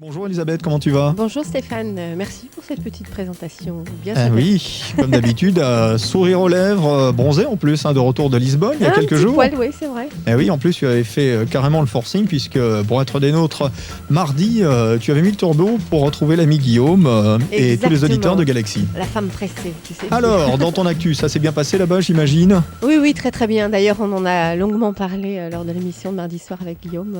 Bonjour Elisabeth, comment tu vas? Bonjour Stéphane, merci pour cette petite présentation. Bien Oui, comme d'habitude, sourire aux lèvres, bronzé en plus, de retour de Lisbonne il y a quelques jours. Poil, oui, c'est vrai. Oui, en plus tu avais fait carrément le forcing puisque pour être des nôtres, mardi, tu avais mis le turbo pour retrouver l'ami Guillaume et tous les auditeurs de Galaxy. La femme pressée, tu sais. Alors, dans ton actu, ça s'est bien passé là-bas, j'imagine? Oui, très très bien. D'ailleurs, on en a longuement parlé lors de l'émission de mardi soir avec Guillaume.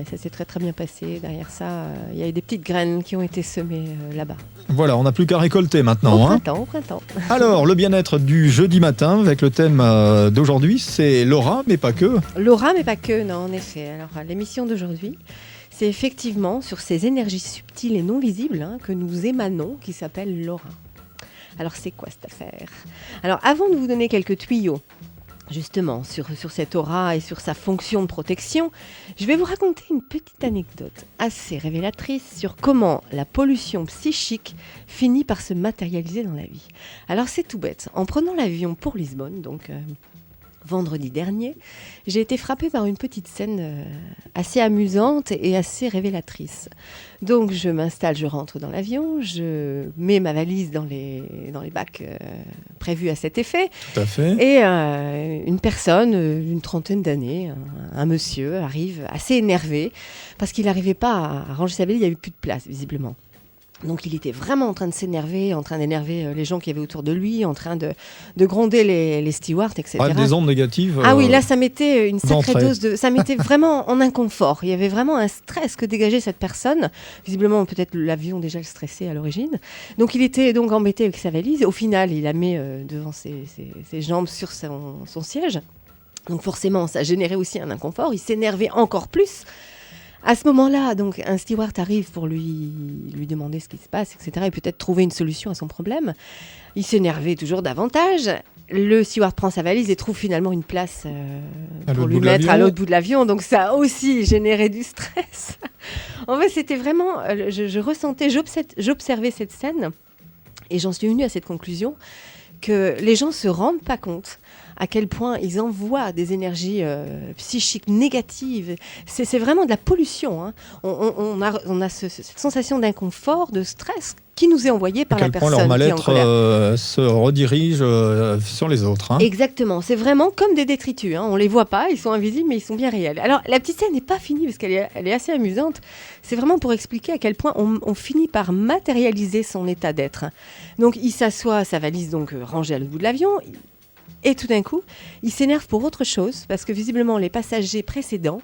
Ça s'est très très bien passé. Derrière ça, il y a eu des petites graines qui ont été semées là-bas. Voilà, on n'a plus qu'à récolter maintenant. Au printemps. Alors, le bien-être du jeudi matin avec le thème d'aujourd'hui, c'est l'aura, mais pas que. L'aura, mais pas que, non, en effet. Alors, l'émission d'aujourd'hui, c'est effectivement sur ces énergies subtiles et non visibles que nous émanons, qui s'appellent l'aura. Alors, c'est quoi cette affaire? Alors, avant de vous donner quelques tuyaux, justement, sur cette aura et sur sa fonction de protection, je vais vous raconter une petite anecdote assez révélatrice sur comment la pollution psychique finit par se matérialiser dans la vie. Alors c'est tout bête. En prenant l'avion pour Lisbonne, donc vendredi dernier, j'ai été frappée par une petite scène assez amusante et assez révélatrice. Donc je m'installe, je rentre dans l'avion, je mets ma valise dans les bacs prévus à cet effet. Tout à fait. Et une personne d'une trentaine d'années, un monsieur, arrive assez énervé parce qu'il n'arrivait pas à ranger sa valise, il n'y avait plus de place visiblement. Donc il était vraiment en train de s'énerver, en train d'énerver les gens qui avaient autour de lui, en train de gronder les stewards, etc. Des ondes négatives. Ah oui, là ça mettait une sacrée d'entrée. dose ça mettait vraiment en inconfort. Il y avait vraiment un stress que dégageait cette personne. Visiblement peut-être l'avion déjà le stressait à l'origine. Donc il était donc embêté avec sa valise. Au final, il la met devant ses jambes sur son siège. Donc forcément, ça générait aussi un inconfort. Il s'énervait encore plus. À ce moment-là, donc, un steward arrive pour lui demander ce qui se passe, etc. et peut-être trouver une solution à son problème. Il s'énervait toujours davantage. Le steward prend sa valise et trouve finalement une place pour lui mettre à l'autre bout de l'avion. Donc ça a aussi généré du stress. En fait, c'était vraiment... j'observais cette scène et j'en suis venue à cette conclusion que les gens ne se rendent pas compte à quel point ils envoient des énergies psychiques négatives. C'est vraiment de la pollution. On a cette sensation d'inconfort, de stress qui nous est envoyée par la personne. À quel point leur mal-être se redirige sur les autres. Exactement. C'est vraiment comme des détritus. On ne les voit pas, ils sont invisibles, mais ils sont bien réels. Alors, la petite scène n'est pas finie parce qu'elle est assez amusante. C'est vraiment pour expliquer à quel point on finit par matérialiser son état d'être. Donc, il s'assoit, sa valise donc rangée à l'autre bout de l'avion. Et tout d'un coup, il s'énerve pour autre chose, parce que visiblement, les passagers précédents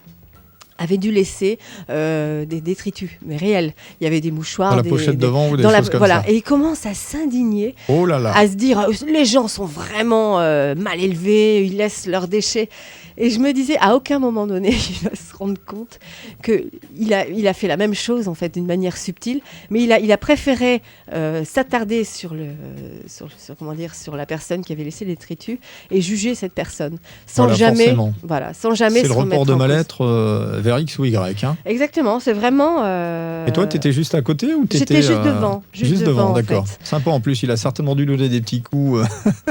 avaient dû laisser des détritus, mais réels. Il y avait des mouchoirs. Dans la pochette devant ou des choses comme ça. Et il commence à s'indigner, oh là là, à se dire, les gens sont vraiment mal élevés, ils laissent leurs déchets. Et je me disais, à aucun moment donné, il va se rendre compte qu'il a fait la même chose, en fait, d'une manière subtile, mais il a préféré s'attarder sur la personne qui avait laissé les détritus et juger cette personne, sans jamais se remettre c'est le report de mal-être vers X ou Y. Exactement, c'est vraiment... Et toi, tu étais juste à côté ou J'étais juste devant. Juste devant, d'accord. En fait. Sympa, en plus, il a certainement dû donner des petits coups.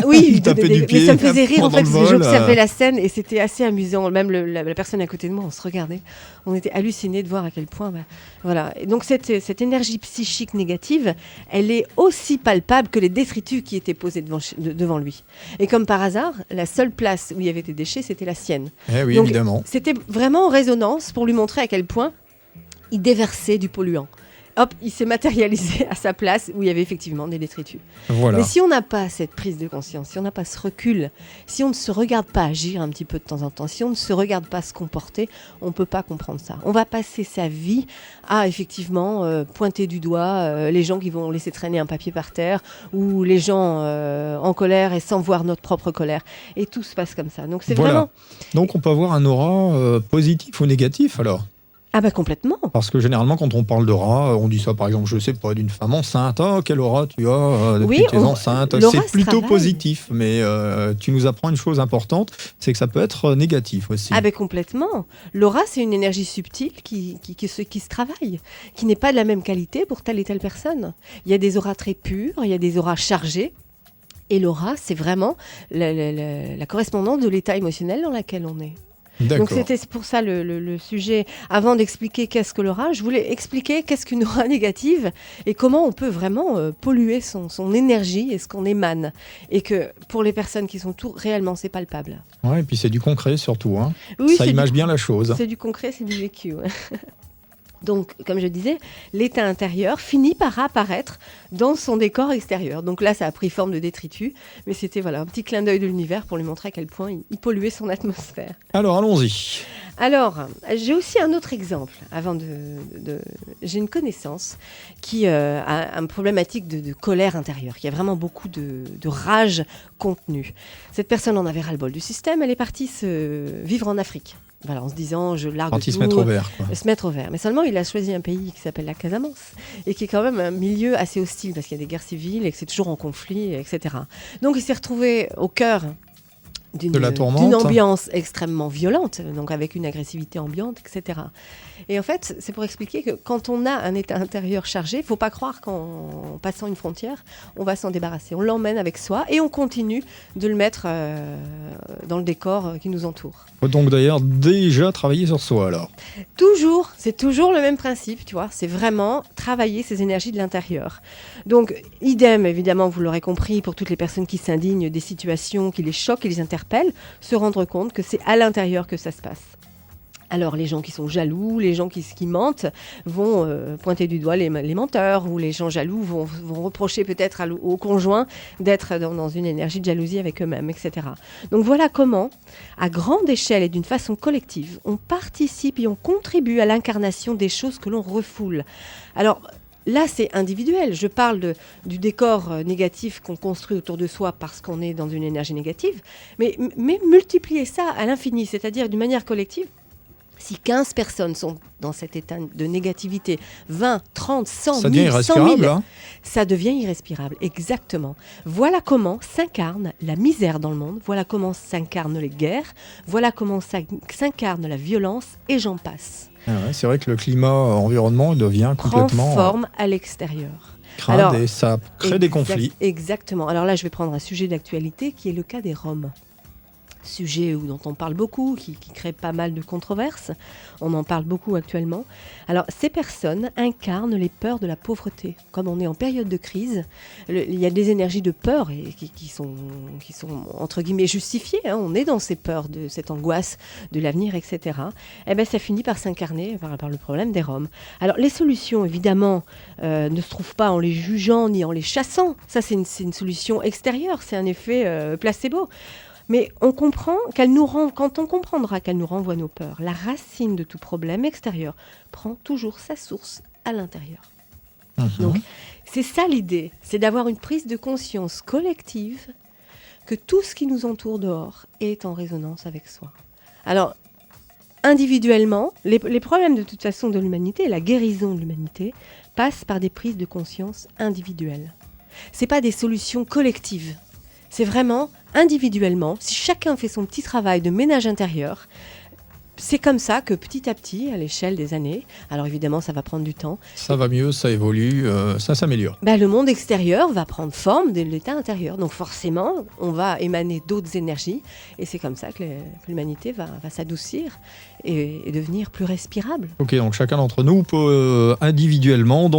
Oui, il tapait du pied. Mais ça me faisait rire, en fait, parce que j'observais la scène et c'était assez amusant. Même la personne à côté de moi, on se regardait. On était hallucinés de voir à quel point... voilà. Et donc, cette énergie psychique négative, elle est aussi palpable que les détritus qui étaient posés devant lui. Et comme par hasard, la seule place où il y avait des déchets, c'était la sienne. Eh oui, donc, évidemment. C'était vraiment en résonance pour lui montrer à quel point il déversait du polluant. Hop, il s'est matérialisé à sa place où il y avait effectivement des détritus. Voilà. Mais si on n'a pas cette prise de conscience, si on n'a pas ce recul, si on ne se regarde pas agir un petit peu de temps en temps, si on ne se regarde pas se comporter, on ne peut pas comprendre ça. On va passer sa vie à effectivement pointer du doigt les gens qui vont laisser traîner un papier par terre ou les gens en colère et sans voir notre propre colère. Et tout se passe comme ça. Donc c'est vraiment... Donc on peut avoir un aura positif ou négatif alors ? Ah bah complètement. Parce que généralement, quand on parle d'aura, on dit ça par exemple, je sais pas, d'une femme enceinte. Ah, quelle aura tu as depuis que tu es enceinte. C'est plutôt positif, mais tu nous apprends une chose importante, c'est que ça peut être négatif aussi. Ah ben complètement. L'aura, c'est une énergie subtile qui se travaille, qui n'est pas de la même qualité pour telle et telle personne. Il y a des auras très pures, il y a des auras chargées. Et l'aura, c'est vraiment la correspondance de l'état émotionnel dans lequel on est. Donc c'était pour ça le sujet. Avant d'expliquer qu'est-ce que l'aura, je voulais expliquer qu'est-ce qu'une aura négative et comment on peut vraiment polluer son énergie et ce qu'on émane. Et que pour les personnes qui sont réellement, c'est palpable. Ouais, et puis c'est du concret surtout. Hein. Oui, ça image bien la chose. C'est du concret, c'est du vécu. Ouais. Donc, comme je disais, l'état intérieur finit par apparaître dans son décor extérieur. Donc là, ça a pris forme de détritus, mais c'était un petit clin d'œil de l'univers pour lui montrer à quel point il polluait son atmosphère. Alors, allons-y. Alors, j'ai aussi un autre exemple. J'ai une connaissance qui a une problématique de colère intérieure, qui a vraiment beaucoup de rage contenue. Cette personne en avait ras-le-bol du système, elle est partie vivre en Afrique. Voilà, en se disant, je largue tout. Se mettre au vert. Se mettre au vert. Mais seulement, il a choisi un pays qui s'appelle la Casamance et qui est quand même un milieu assez hostile parce qu'il y a des guerres civiles et que c'est toujours en conflit, etc. Donc, il s'est retrouvé au cœur d'une ambiance extrêmement violente, donc avec une agressivité ambiante, etc. Et en fait, c'est pour expliquer que quand on a un état intérieur chargé, il ne faut pas croire qu'en passant une frontière, on va s'en débarrasser. On l'emmène avec soi et on continue de le mettre dans le décor qui nous entoure. Donc d'ailleurs, déjà travailler sur soi alors. Toujours, c'est toujours le même principe, tu vois. C'est vraiment travailler ces énergies de l'intérieur. Donc, idem, évidemment, vous l'aurez compris, pour toutes les personnes qui s'indignent des situations qui les choquent, qui les interpellent, se rendre compte que c'est à l'intérieur que ça se passe. Alors, les gens qui sont jaloux, les gens qui mentent vont pointer du doigt les menteurs, ou les gens jaloux vont reprocher peut-être au conjoint d'être dans une énergie de jalousie avec eux-mêmes, etc. Donc voilà comment, à grande échelle et d'une façon collective, on participe et on contribue à l'incarnation des choses que l'on refoule. Alors, là, c'est individuel. Je parle du décor négatif qu'on construit autour de soi parce qu'on est dans une énergie négative, mais multiplier ça à l'infini, c'est-à-dire d'une manière collective. Si 15 personnes sont dans cet état de négativité, 20, 30, 100, ça devient 1000, 100 000, hein, ça devient irrespirable, exactement. Voilà comment s'incarne la misère dans le monde, voilà comment s'incarnent les guerres, voilà comment s'incarne la violence, et j'en passe. Ah ouais, c'est vrai que le climat environnement devient complètement... prend forme à l'extérieur. Crade et ça crée des conflits. Exactement. Alors là, je vais prendre un sujet d'actualité qui est le cas des Roms. Sujet dont on parle beaucoup, qui crée pas mal de controverses. On en parle beaucoup actuellement. Alors, ces personnes incarnent les peurs de la pauvreté. Comme on est en période de crise, il y a des énergies de peur qui sont entre guillemets justifiées. Hein. On est dans ces peurs, de cette angoisse de l'avenir, etc. Eh bien, ça finit par s'incarner par le problème des Roms. Alors, les solutions, évidemment, ne se trouvent pas en les jugeant ni en les chassant. Ça, c'est une solution extérieure. C'est un effet placebo. Mais on comprend quand on comprendra qu'elle nous renvoie nos peurs, la racine de tout problème extérieur prend toujours sa source à l'intérieur. Donc, c'est ça l'idée, c'est d'avoir une prise de conscience collective que tout ce qui nous entoure dehors est en résonance avec soi. Alors, individuellement, les problèmes de toute façon de l'humanité, la guérison de l'humanité, passent par des prises de conscience individuelles. Ce n'est pas des solutions collectives. C'est vraiment individuellement, si chacun fait son petit travail de ménage intérieur, c'est comme ça que petit à petit, à l'échelle des années, alors évidemment ça va prendre du temps. Ça va mieux, ça évolue, ça s'améliore. Le monde extérieur va prendre forme de l'état intérieur. Donc forcément, on va émaner d'autres énergies et c'est comme ça que l'humanité va s'adoucir et devenir plus respirable. Ok, donc chacun d'entre nous peut individuellement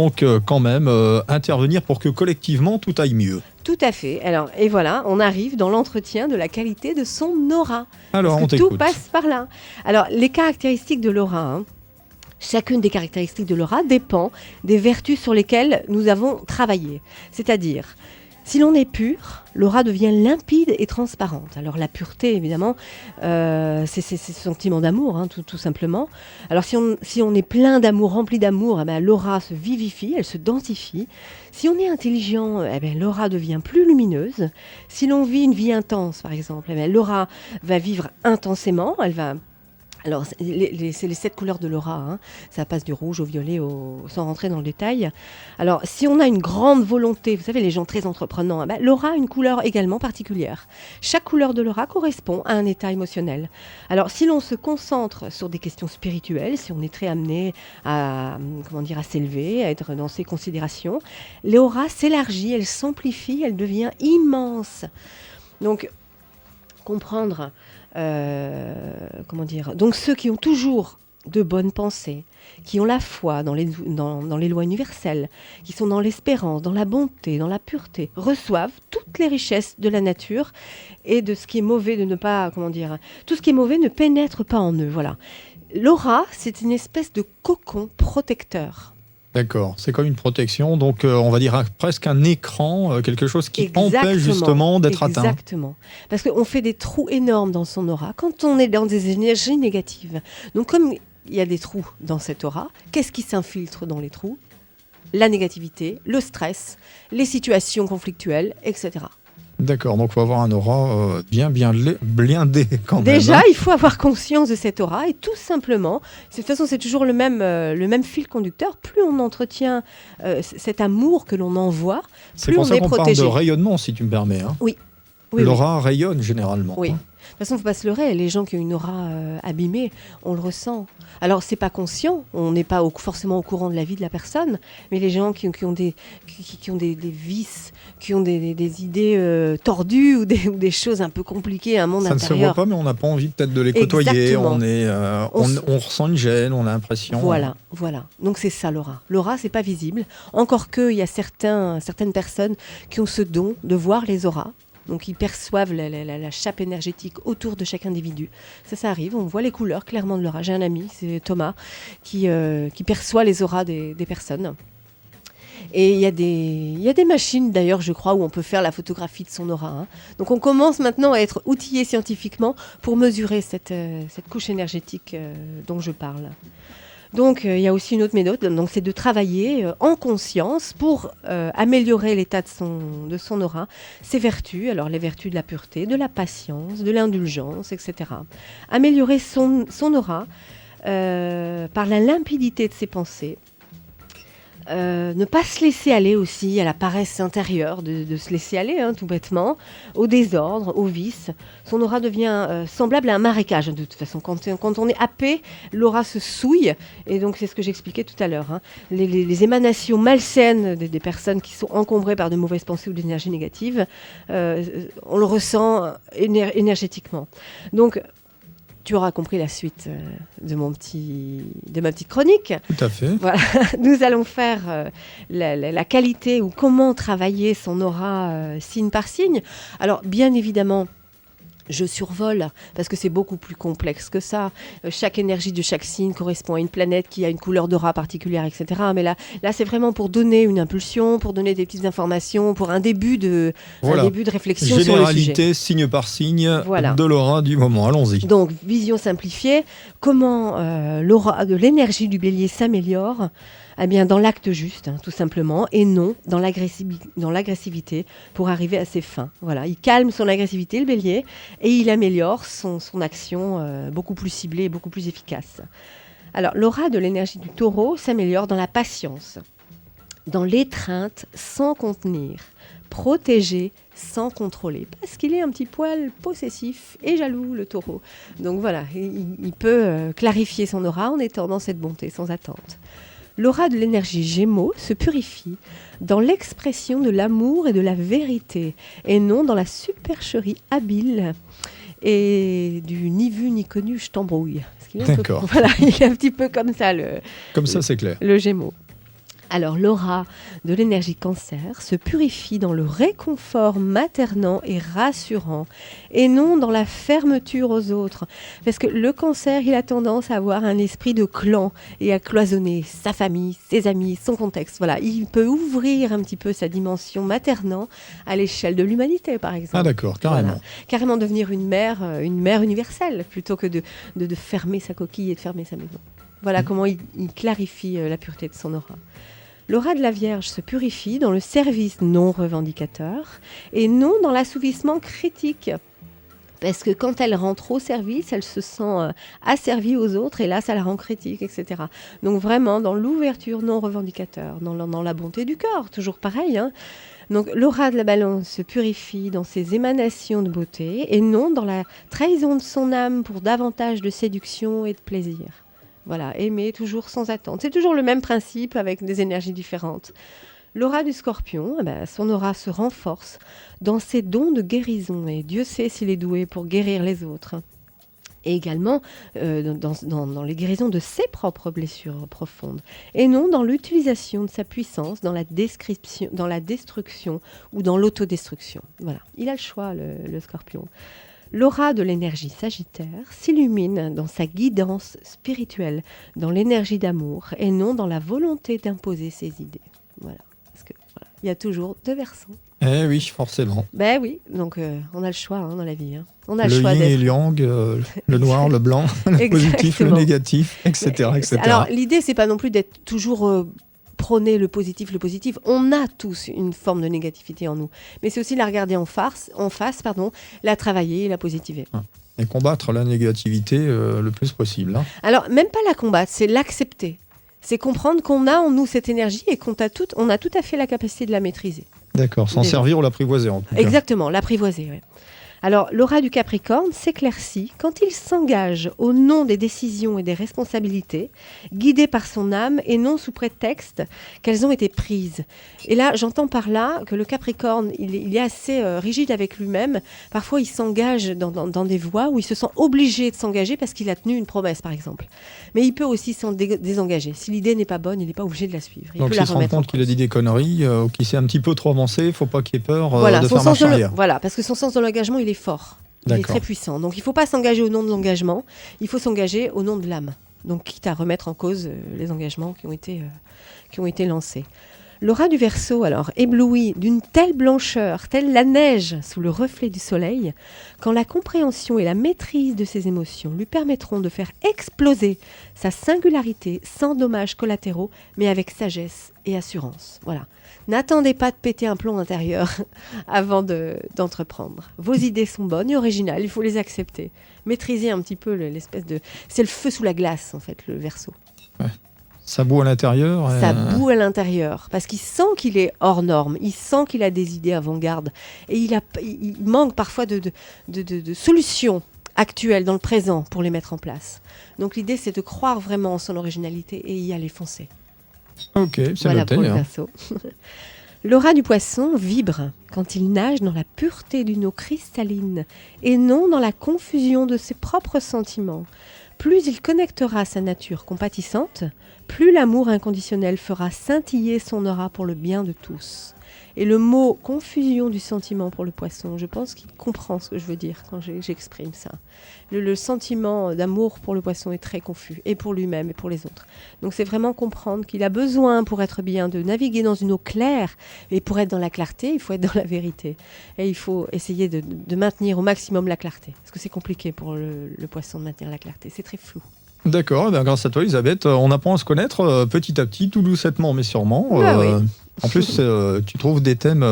quand même intervenir pour que collectivement tout aille mieux. Tout à fait. Alors, et voilà, on arrive dans l'entretien de la qualité de son aura. Alors, parce que tout passe par là. Alors, les caractéristiques de l'aura, chacune des caractéristiques de l'aura dépend des vertus sur lesquelles nous avons travaillé. C'est-à-dire, si l'on est pur, l'aura devient limpide et transparente. Alors la pureté, évidemment, c'est ce sentiment d'amour, tout simplement. Alors si on est plein d'amour, rempli d'amour, l'aura se vivifie, elle se densifie. Si on est intelligent, l'aura devient plus lumineuse. Si l'on vit une vie intense, par exemple, l'aura va vivre intensément, elle va... Alors, c'est les 7 couleurs de l'aura, ça passe du rouge au violet, sans rentrer dans le détail. Alors, si on a une grande volonté, vous savez, les gens très entreprenants, l'aura a une couleur également particulière. Chaque couleur de l'aura correspond à un état émotionnel. Alors, si l'on se concentre sur des questions spirituelles, si on est très amené à s'élever, à être dans ces considérations, l'aura s'élargit, elle s'amplifie, elle devient immense. Donc, comprendre, donc ceux qui ont toujours de bonnes pensées, qui ont la foi dans les lois universelles, qui sont dans l'espérance, dans la bonté, dans la pureté, reçoivent toutes les richesses de la nature et de ce qui est mauvais, tout ce qui est mauvais ne pénètre pas en eux. Voilà. L'aura, c'est une espèce de cocon protecteur. D'accord, c'est comme une protection, donc on va dire presque un écran, quelque chose qui empêche justement d'être atteint. Exactement, parce qu'on fait des trous énormes dans son aura quand on est dans des énergies négatives. Donc comme il y a des trous dans cette aura, qu'est-ce qui s'infiltre dans les trous ? La négativité, le stress, les situations conflictuelles, etc. D'accord, donc il faut avoir un aura bien blindé quand même. Déjà, il faut avoir conscience de cette aura et tout simplement, de toute façon c'est toujours le même fil conducteur, plus on entretient cet amour que l'on envoie, plus on est protégé. C'est pour ça qu'on parle de rayonnement, si tu me permets. Hein. Oui. L'aura rayonne généralement. Oui. Hein. De toute façon, il ne faut pas se leurrer. Les gens qui ont une aura abîmée, on le ressent. Alors, ce n'est pas conscient. On n'est pas forcément au courant de la vie de la personne. Mais les gens qui ont des vices, qui ont des idées tordues ou des choses un peu compliquées, un monde intérieur. Ça ne se voit pas, mais on n'a pas envie peut-être de les côtoyer. On ressent une gêne, on a l'impression. Voilà. Donc, c'est ça l'aura. L'aura, ce n'est pas visible. Encore qu'il y a certaines personnes qui ont ce don de voir les auras. Donc ils perçoivent la chape énergétique autour de chaque individu. Ça arrive, on voit les couleurs clairement de l'aura. J'ai un ami, c'est Thomas, qui perçoit les auras des personnes. Et il y a des machines d'ailleurs, je crois, où on peut faire la photographie de son aura. Hein. Donc on commence maintenant à être outillé scientifiquement pour mesurer cette couche énergétique dont je parle. Donc, il y a aussi une autre méthode, donc c'est de travailler en conscience pour améliorer l'état de son aura, ses vertus, alors les vertus de la pureté, de la patience, de l'indulgence, etc. Améliorer son aura par la limpidité de ses pensées. Ne pas se laisser aller aussi à la paresse intérieure, de se laisser aller tout bêtement, au désordre, au vice. Son aura devient semblable à un marécage de toute façon. Quand on est happé, l'aura se souille, et donc c'est ce que j'expliquais tout à l'heure. Hein. Les émanations malsaines des personnes qui sont encombrées par de mauvaises pensées ou d'énergie négative, on le ressent énergétiquement. Donc, tu auras compris la suite de ma petite chronique. Tout à fait. Voilà. Nous allons faire la qualité ou comment travailler son aura signe par signe. Alors, bien évidemment, je survole parce que c'est beaucoup plus complexe que ça. Chaque énergie de chaque signe correspond à une planète qui a une couleur d'aura particulière, etc. Mais là, c'est vraiment pour donner une impulsion, pour donner des petites informations, pour un début de réflexion sur le sujet. Généralité, signe par signe, de l'aura du moment. Allons-y. Donc, vision simplifiée. Comment l'aura de l'énergie du bélier s'améliore ? Eh bien, dans l'acte juste, tout simplement, et non dans l'agressivité pour arriver à ses fins. Voilà, il calme son agressivité, le bélier, et il améliore son action beaucoup plus ciblée et beaucoup plus efficace. Alors, l'aura de l'énergie du taureau s'améliore dans la patience, dans l'étreinte sans contenir, protégé sans contrôler, parce qu'il est un petit poil possessif et jaloux, le taureau. Donc voilà, il peut clarifier son aura en étant dans cette bonté sans attente. L'aura de l'énergie Gémeaux se purifie dans l'expression de l'amour et de la vérité, et non dans la supercherie habile et du ni vu ni connu, je t'embrouille. D'accord. Voilà, il est un petit peu comme ça, c'est clair. Le Gémeaux. Alors, l'aura de l'énergie Cancer se purifie dans le réconfort maternant et rassurant, et non dans la fermeture aux autres. Parce que le Cancer, il a tendance à avoir un esprit de clan et à cloisonner sa famille, ses amis, son contexte. Voilà, il peut ouvrir un petit peu sa dimension maternant à l'échelle de l'humanité, par exemple. Ah d'accord, carrément. Voilà. Carrément devenir une mère universelle, plutôt que de fermer sa coquille et de fermer sa maison. Voilà comment il clarifie la pureté de son aura. L'aura de la Vierge se purifie dans le service non revendicateur et non dans l'assouvissement critique. Parce que quand elle rentre au service, elle se sent asservie aux autres et là, ça la rend critique, etc. Donc vraiment dans l'ouverture non revendicateur, dans la bonté du cœur, toujours pareil. Hein. Donc l'aura de la Balance se purifie dans ses émanations de beauté et non dans la trahison de son âme pour davantage de séduction et de plaisir. Voilà, aimer toujours sans attente. C'est toujours le même principe avec des énergies différentes. L'aura du Scorpion, son aura se renforce dans ses dons de guérison, et Dieu sait s'il est doué pour guérir les autres. Et également dans les guérisons de ses propres blessures profondes, et non dans l'utilisation de sa puissance, dans la destruction ou dans l'autodestruction. Voilà, il a le choix, le Scorpion. L'aura de l'énergie Sagittaire s'illumine dans sa guidance spirituelle, dans l'énergie d'amour, et non dans la volonté d'imposer ses idées. Voilà, parce que il y a toujours deux versants. Eh oui, forcément. Ben oui, donc on a le choix dans la vie. On a le choix yin d'être. et le yang, le noir, le blanc, le positif, le négatif, etc., etc. Alors l'idée, c'est pas non plus d'être toujours prôner le positif. On a tous une forme de négativité en nous, mais c'est aussi la regarder en face, la travailler et la positiver. Et combattre la négativité le plus possible. Alors même pas la combattre, c'est l'accepter. C'est comprendre qu'on a en nous cette énergie et on a tout à fait la capacité de la maîtriser. D'accord, s'en servir ou l'apprivoiser en tout cas. Exactement, l'apprivoiser, oui. Alors, l'aura du Capricorne s'éclaircit quand il s'engage au nom des décisions et des responsabilités, guidé par son âme et non sous prétexte qu'elles ont été prises. Et là, j'entends par là que le Capricorne, il est assez rigide avec lui-même. Parfois, il s'engage dans des voies où il se sent obligé de s'engager parce qu'il a tenu une promesse, par exemple. Mais il peut aussi s'en désengager. Si l'idée n'est pas bonne, il n'est pas obligé de la suivre. Donc, s'il se rend compte qu'il a dit des conneries ou qu'il s'est un petit peu trop avancé, il ne faut pas qu'il ait peur de faire marche arrière. Voilà, parce que son sens de l'engagement, il est fort. Il est très puissant. Donc, il ne faut pas s'engager au nom de l'engagement. Il faut s'engager au nom de l'âme. Donc, quitte à remettre en cause les engagements qui ont été lancés. L'aura du Verseau, alors, ébloui d'une telle blancheur, telle la neige sous le reflet du soleil, quand la compréhension et la maîtrise de ses émotions lui permettront de faire exploser sa singularité sans dommages collatéraux, mais avec sagesse et assurance. Voilà. N'attendez pas de péter un plomb intérieur avant d'entreprendre. Vos idées sont bonnes et originales, il faut les accepter. Maîtrisez un petit peu l'espèce de... C'est le feu sous la glace, en fait, le Verseau. Ouais. Ça boue à l'intérieur. Ça boue à l'intérieur, parce qu'il sent qu'il est hors norme, il sent qu'il a des idées avant-garde, et il manque parfois de solutions actuelles dans le présent pour les mettre en place. Donc l'idée, c'est de croire vraiment en son originalité et y aller foncer. Ok, c'est voilà noté. Pour le Verseau. L'aura du Poisson vibre quand il nage dans la pureté d'une eau cristalline et non dans la confusion de ses propres sentiments. Plus il connectera sa nature compatissante, plus l'amour inconditionnel fera scintiller son aura pour le bien de tous. Et le mot « confusion du sentiment » pour le Poisson, je pense qu'il comprend ce que je veux dire quand j'exprime ça. Le sentiment d'amour pour le Poisson est très confus, et pour lui-même et pour les autres. Donc c'est vraiment comprendre qu'il a besoin, pour être bien, de naviguer dans une eau claire. Et pour être dans la clarté, il faut être dans la vérité. Et il faut essayer de maintenir au maximum la clarté. Parce que c'est compliqué pour le Poisson de maintenir la clarté, c'est très flou. D'accord, grâce à toi Elisabeth, on apprend à se connaître petit à petit, tout doucement mais sûrement. Oui. En plus, tu trouves des thèmes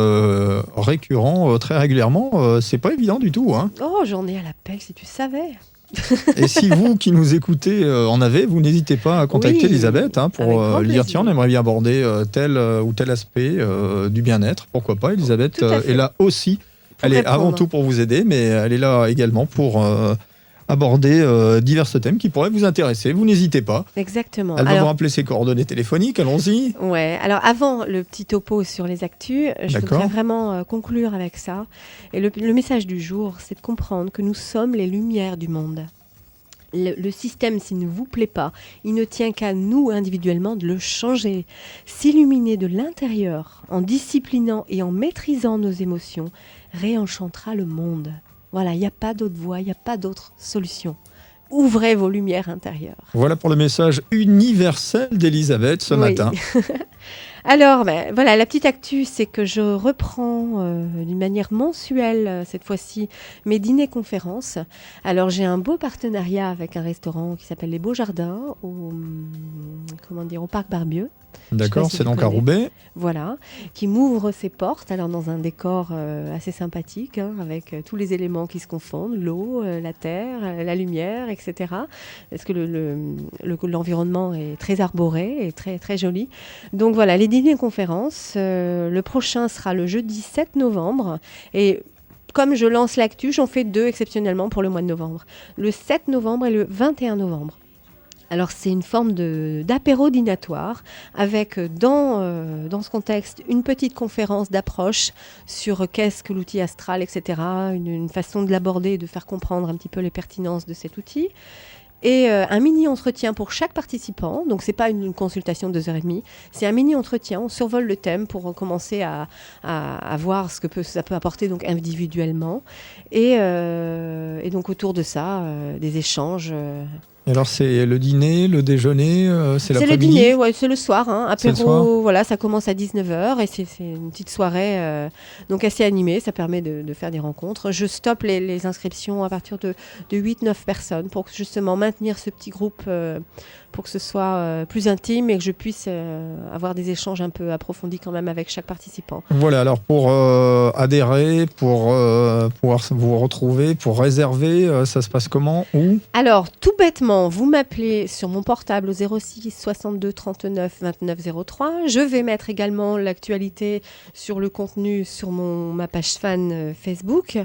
récurrents très régulièrement. C'est pas évident du tout. Oh, j'en ai à l'appel si tu savais. Et si vous qui nous écoutez en avez, vous n'hésitez pas à contacter Elisabeth pour lui dire tiens, on aimerait bien aborder tel ou tel aspect du bien-être. Pourquoi pas, Elisabeth est là aussi. Elle est avant tout pour vous aider, mais elle est là également pour aborder divers thèmes qui pourraient vous intéresser. Vous n'hésitez pas. Exactement. Elle va vous rappeler ses coordonnées téléphoniques, allons-y. Ouais. Alors avant le petit topo sur les actus, je voudrais vraiment conclure avec ça. Et le message du jour, c'est de comprendre que nous sommes les lumières du monde. Le système, s'il ne vous plaît pas, il ne tient qu'à nous individuellement de le changer. S'illuminer de l'intérieur, en disciplinant et en maîtrisant nos émotions, réenchantera le monde. Voilà, il n'y a pas d'autre voie, il n'y a pas d'autre solution. Ouvrez vos lumières intérieures. Voilà pour le message universel d'Elisabeth ce matin. Alors, voilà, la petite actu, c'est que je reprends d'une manière mensuelle, cette fois-ci, mes dîners-conférences. Alors, j'ai un beau partenariat avec un restaurant qui s'appelle Les Beaux Jardins, au Parc Barbieux. D'accord, c'est donc à Roubaix. Voilà, qui m'ouvre ses portes, alors dans un décor assez sympathique, avec tous les éléments qui se confondent, l'eau, la terre, la lumière, etc. Parce que l'environnement est très arboré et très, très joli. Donc voilà, les dîners-conférences, le prochain sera le jeudi 7 novembre. Et comme je lance l'actu, j'en fais 2 exceptionnellement pour le mois de novembre. Le 7 novembre et le 21 novembre. Alors c'est une forme d'apéro dînatoire avec dans ce contexte une petite conférence d'approche sur qu'est-ce que l'outil astral, etc. Une façon de l'aborder et de faire comprendre un petit peu les pertinences de cet outil. Et un mini-entretien pour chaque participant. Donc, ce n'est pas une consultation de 2h30. C'est un mini-entretien. On survole le thème pour commencer à voir ce que ça peut apporter donc, individuellement. Et donc, autour de ça, des échanges. Et alors, c'est le dîner, le déjeuner, c'est l'après-midi? C'est le dîner, ouais, c'est le soir. Apéro, voilà, ça commence à 19h et c'est une petite soirée donc assez animée. Ça permet de faire des rencontres. Je stoppe les inscriptions à partir de 8-9 personnes pour justement maintenir ce petit groupe pour que ce soit plus intime et que je puisse avoir des échanges un peu approfondis quand même avec chaque participant. Voilà, alors pour adhérer, pour pouvoir vous retrouver, pour réserver, ça se passe comment? Où? Alors, tout bêtement, vous m'appelez sur mon portable au 06 62 39 29 03. Je vais mettre également l'actualité sur le contenu sur ma page fan Facebook.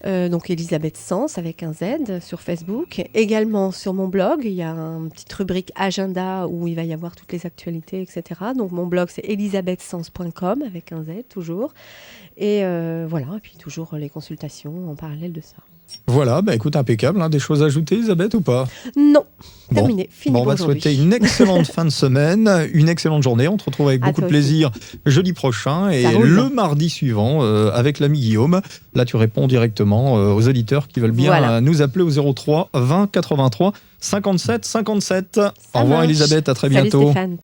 Donc Elisabeth Sens avec un Z sur Facebook. Également sur mon blog, il y a une petite rubrique agenda où il va y avoir toutes les actualités, etc. Donc mon blog c'est elisabethsens.com avec un Z toujours. Et voilà, et puis toujours les consultations en parallèle de ça. Voilà, écoute, impeccable. Des choses à ajouter, Elisabeth, ou pas? Non, terminé, fini on va souhaiter une excellente fin de semaine, une excellente journée. On te retrouve avec beaucoup de plaisir jeudi prochain et le mardi suivant avec l'ami Guillaume. Là, tu réponds directement aux auditeurs qui veulent bien nous appeler au 03 20 83 57 57. Au revoir Elisabeth, à très bientôt. Salut Stéphane.